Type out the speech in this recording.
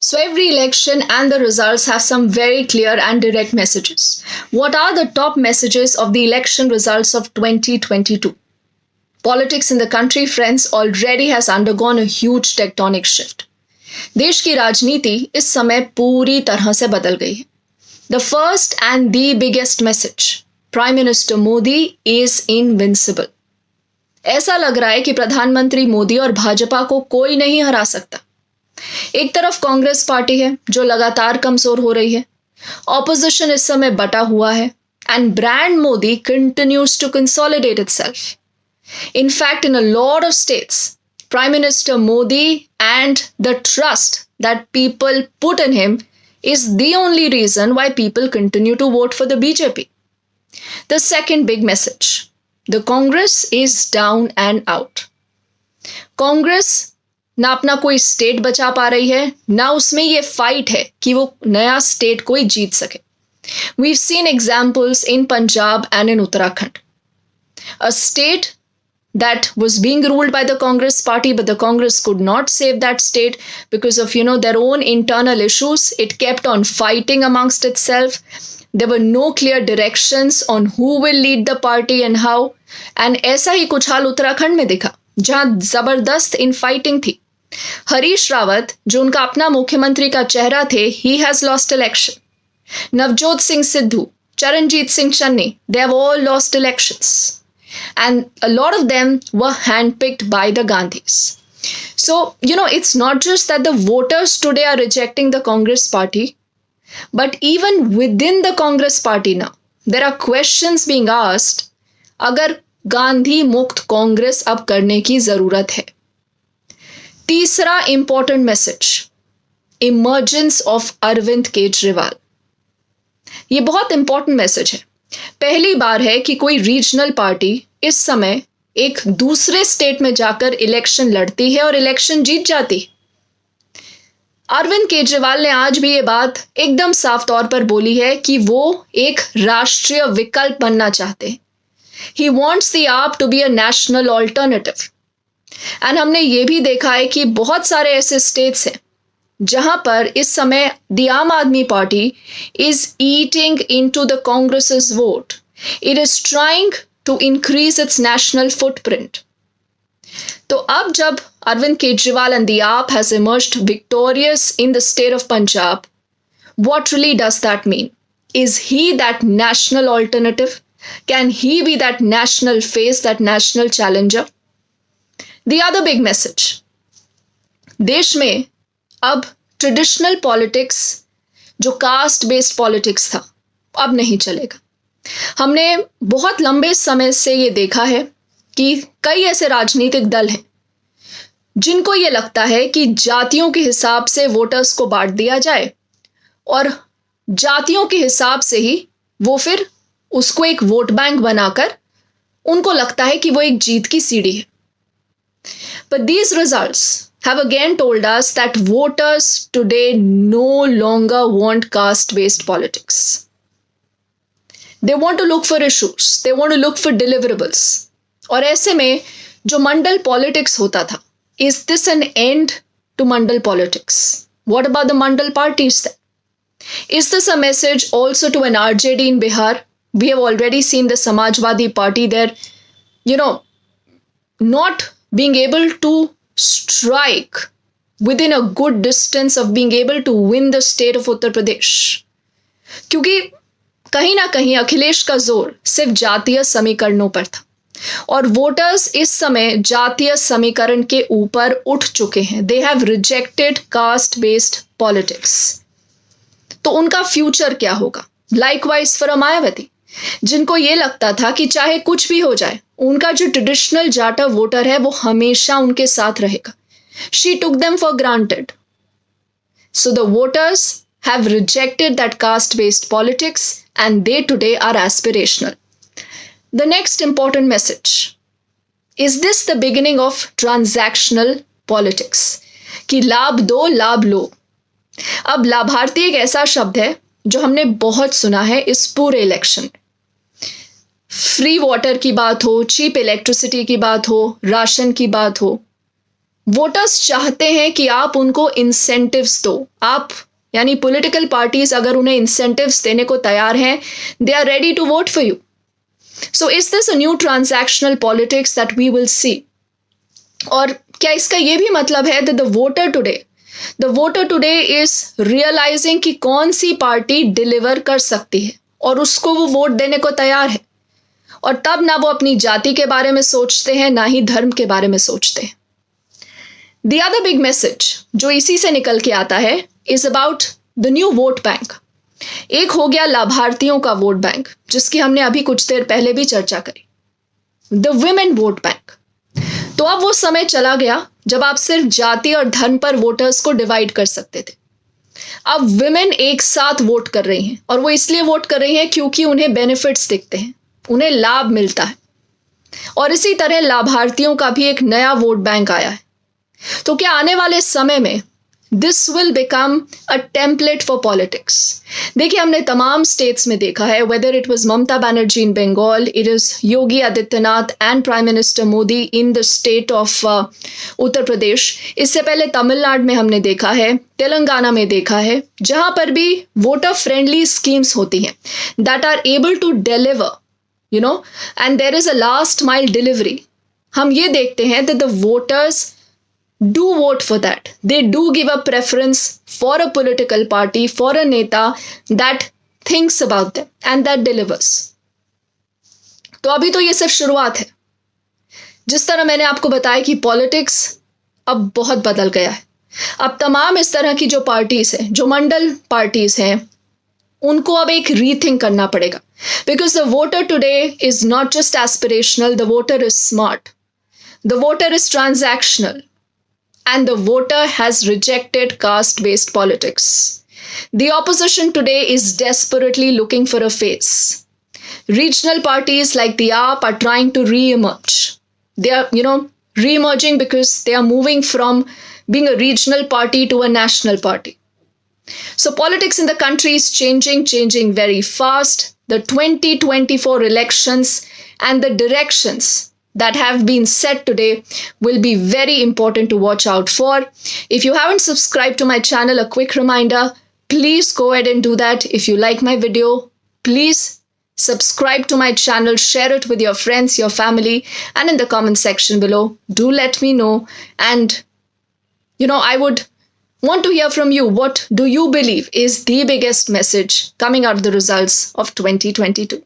So every election and the results have some very clear and direct messages. What are the top messages of the election results of 2022? Politics in the country, friends, already has undergone a huge tectonic shift. देश की राजनीति इस समय पूरी तरह से बदल गई है. The first and the biggest message, Prime Minister Modi is invincible. ऐसा लग रहा है कि प्रधानमंत्री मोदी और भाजपा को कोई नहीं हरा सकता. एक तरफ कांग्रेस पार्टी है जो लगातार कमजोर हो रही है. ऑपोजिशन इस समय बटा हुआ है and brand Modi continues to consolidate itself. In fact, in a lot of states, Prime Minister Modi and the trust that people put in him is the only reason why people continue to vote for the BJP. The second big message, the Congress is down and out. Congress ना अपना कोई state बचा पा रही है, ना उसमें ये फाइट है कि वो नया स्टेट कोई जीत सके. We've seen examples in Punjab and in Uttarakhand. A state that was being ruled by the Congress party, but the Congress could not save that state because of, their own internal issues. It kept on fighting amongst itself. There were no clear directions on who will lead the party and how. And ऐसा ही कुछ हाल उत्तराखंड में दिखा, जहां जबरदस्त infighting थी. हरीश रावत, जो उनका अपना मुख्यमंत्री का चेहरा थे, he has lost election. Navjot Singh Sidhu, Charanjit Singh Channi, they have all lost elections. And a lot of them were handpicked by the Gandhis. So, it's not just that the voters today are rejecting the Congress party, but even within the Congress party now, there are questions being asked, अगर गांधी मुक्त कांग्रेस अब करने की जरूरत है. तीसरा important message, emergence of Arvind Kejriwal. ये बहुत इंपॉर्टेंट मैसेज है. पहली बार है कि कोई रीजनल पार्टी इस समय एक दूसरे स्टेट में जाकर इलेक्शन लड़ती है और इलेक्शन जीत जाती है. अरविंद केजरीवाल ने आज भी ये बात एकदम साफ तौर पर बोली है कि वो एक राष्ट्रीय विकल्प बनना चाहते हैं. He wants the AAP to be a national alternative. And हमने ये भी देखा है कि बहुत सारे ऐसे स्टेट्स हैं जहां पर इस समय the Aam Aadmi Party is eating into the Congress's vote. It is trying to increase its national footprint. तो अब जब Arvind Kejriwal and the AAP has emerged victorious in the state of Punjab, what really does that mean? Is he that national alternative? Can he be that national face, that national challenger? The other big message, देश में अब traditional politics, जो caste based politics था, अब नहीं चलेगा. हमने बहुत लंबे समय से ये देखा है कि कई ऐसे राजनीतिक दल हैं जिनको ये लगता है कि जातियों के हिसाब से वोटर्स को बांट दिया जाए और जातियों के हिसाब से ही वो फिर उसको एक वोट बैंक बनाकर उनको लगता है कि वो एक जीत की सीढ़ी है. But these results have again told us that voters today no longer want caste-based politics. They want to look for issues. They want to look for deliverables. और ऐसे में जो मंडल पॉलिटिक्स होता था, is this an end to mandal politics? What about the mandal parties then? Is this a message also to an RJD in Bihar? We have already seen the Samajwadi Party there, not being able to strike within a good distance of being able to win the state of Uttar Pradesh. क्योंकि कहीं ना कहीं अखिलेश का जोर सिर्फ जातीय समीकरणों पर था और वोटर्स इस समय जातीय समीकरण के ऊपर उठ चुके हैं. They have rejected caste based politics. तो उनका फ्यूचर क्या होगा? लाइकवाइज फॉर मायावती, जिनको ये लगता था कि चाहे कुछ भी हो जाए, उनका जो ट्रेडिशनल जाटा वोटर है वो हमेशा उनके साथ रहेगा. She took them for granted. So the voters have rejected that caste-based politics and they today are aspirational. The next important message, is this the beginning of transactional politics? कि लाभ दो लाभ लो. अब लाभार्थी एक ऐसा शब्द है जो हमने बहुत सुना है इस पूरे इलेक्शन में. फ्री वाटर की बात हो, चीप इलेक्ट्रिसिटी की बात हो, राशन की बात हो, वोटर्स चाहते हैं कि आप उनको इंसेंटिव्स दो। आप यानी पॉलिटिकल पार्टीज अगर उन्हें इंसेंटिव्स देने को तैयार हैं, they are ready to vote for you. So is this a new transactional politics that we will see? और क्या इसका यह भी मतलब है that the voter today is realising कि कौन सी पार्टी डिलीवर कर सकती है और उसको वो वोट देने को तैयार है, और तब ना वो अपनी जाति के बारे में सोचते हैं, ना ही धर्म के बारे में सोचते हैं। द अदर बिग मैसेज जो इसी से निकल के आता है is about the new vote bank. एक हो गया लाभार्थियों का वोट बैंक, जिसकी हमने अभी कुछ देर पहले भी चर्चा करी, द वुमेन वोट बैंक। तो अब वो समय चला गया जब आप सिर्फ जाति और धर्म पर वोटर्स को डिवाइड कर सकते थे। अब विमेन एक साथ वोट कर रही हैं, और वो इसलिए वोट कर रही हैं क्योंकि उन्हें बेनिफिट्स दिखते हैं, उन्हें लाभ मिलता है। और इसी तरह लाभार्थियों का भी एक नया वोट बैंक आया है। तो क्या आने वाले समय में this will become a template for politics? देखिए, हमने तमाम स्टेट्स में देखा है, whether it was Mamata Banerjee in Bengal, it is Yogi Adityanath and prime minister Modi in the state of Uttar Pradesh. इससे पहले तमिलनाडु में हमने देखा है, तेलंगाना में देखा है, जहां पर भी वोटर फ्रेंडली स्कीम्स होती हैं that are able to deliver, and there is a last mile delivery. हम ये देखते हैं that the voters do vote for that. They do give a preference for a political party, for a neta that thinks about them and that delivers. तो अभी तो ये सिर्फ शुरुआत है। जिस तरह मैंने आपको बताया कि पॉलिटिक्स अब बहुत बदल गया है। अब तमाम इस तरह की जो पार्टीज हैं, जो मंडल पार्टीज हैं, उनको अब एक रीथिंक करना पड़ेगा, because the voter today is not just aspirational, the voter is smart, the voter is transactional, and the voter has rejected caste-based politics. The opposition today is desperately looking for a face. Regional parties like the AAP are trying to re-emerge. They are, re-emerging because they are moving from being a regional party to a national party. So politics in the country is changing very fast. The 2024 elections and the directions that have been set today will be very important to watch out for. If you haven't subscribed to my channel, a quick reminder, please go ahead and do that. If you like my video, please subscribe to my channel, share it with your friends, your family, and in the comment section below, do let me know. And, I would want to hear from you. What do you believe is the biggest message coming out of the results of 2022?